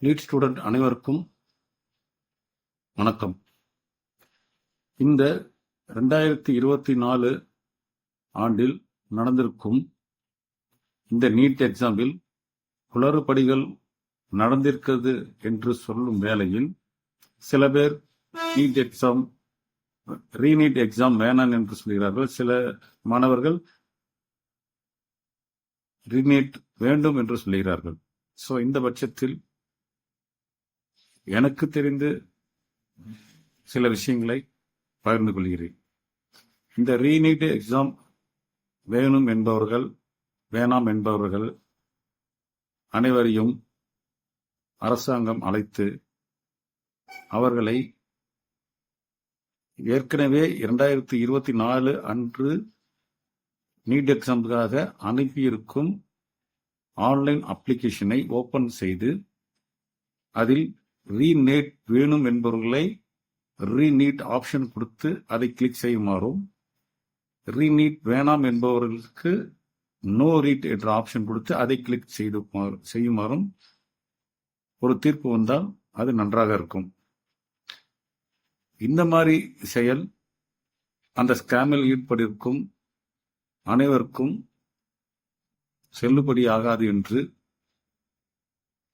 NEET student அனைவருக்கும் வணக்கம். இந்த 2024 ஆண்டில் நடந்திருக்கும் இந்த நீட் எக்ஸாமில் குளறுபடிகள் நடந்திருக்கிறது என்று சொல்லும் வேளையில் சில பேர் நீட் எக்ஸாம் ரீநீட் எக்ஸாம் வேணாம் என்று சொல்கிறார்கள். சில மாணவர்கள் ரீநீட் வேண்டும் என்று சொல்கிறார்கள். ஸோ இந்த பட்சத்தில் எனக்கு தெரிந்து சில விஷயங்களை பகிர்ந்து கொள்கிறேன். இந்த ரீநீட் எக்ஸாம் வேணும் என்பவர்கள் வேணாம் என்பவர்கள் அனைவரையும் அரசாங்கம் அழைத்து அவர்களை ஏற்கனவே 2024 அன்று நீட் எக்ஸாமுக்காக அனுப்பியிருக்கும் ஆன்லைன் அப்ளிகேஷனை ஓபன் செய்து அதில் ரீநீட் வேணும் என்பவர்களை ரீநீட் ஆப்ஷன் கொடுத்து அதை கிளிக் செய்யுமாறும், ரீநீட் வேணாம் என்பவர்களுக்கு நோ ரீட் என்ற ஆப்ஷன் கொடுத்து அதை கிளிக் செய்யுமாறும் ஒரு தீர்ப்பு வந்தால் அது நன்றாக இருக்கும். இந்த மாதிரி செயல் அந்த ஸ்கேமில் ஈடுபட்டிருக்கும் அனைவருக்கும் செல்லுபடி ஆகாது என்று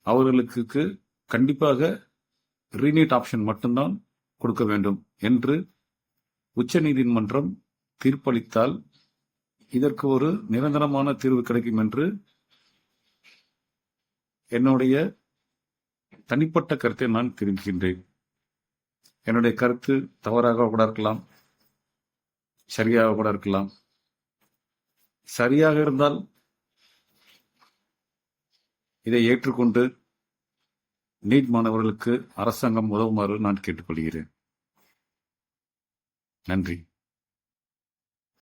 அவர்களுக்கு கண்டிப்பாக ரீநீட் ஆப்ஷன் மட்டும்தான் கொடுக்க வேண்டும் என்று உச்சநீதிமன்றம் தீர்ப்பளித்தால் இதற்கு ஒரு நிரந்தரமான தீர்வு கிடைக்கும் என்று என்னுடைய தனிப்பட்ட கருத்தை நான் தெரிவிக்கின்றேன். என்னுடைய கருத்து தவறாக கூட இருக்கலாம், சரியாக கூட இருக்கலாம். சரியாக இருந்தால் இதை ஏற்றுக்கொண்டு நீட் மாணவர்களுக்கு அரசாங்கம் உதவுமாறு நான் கேட்டுக்கொள்கிறேன். நன்றி.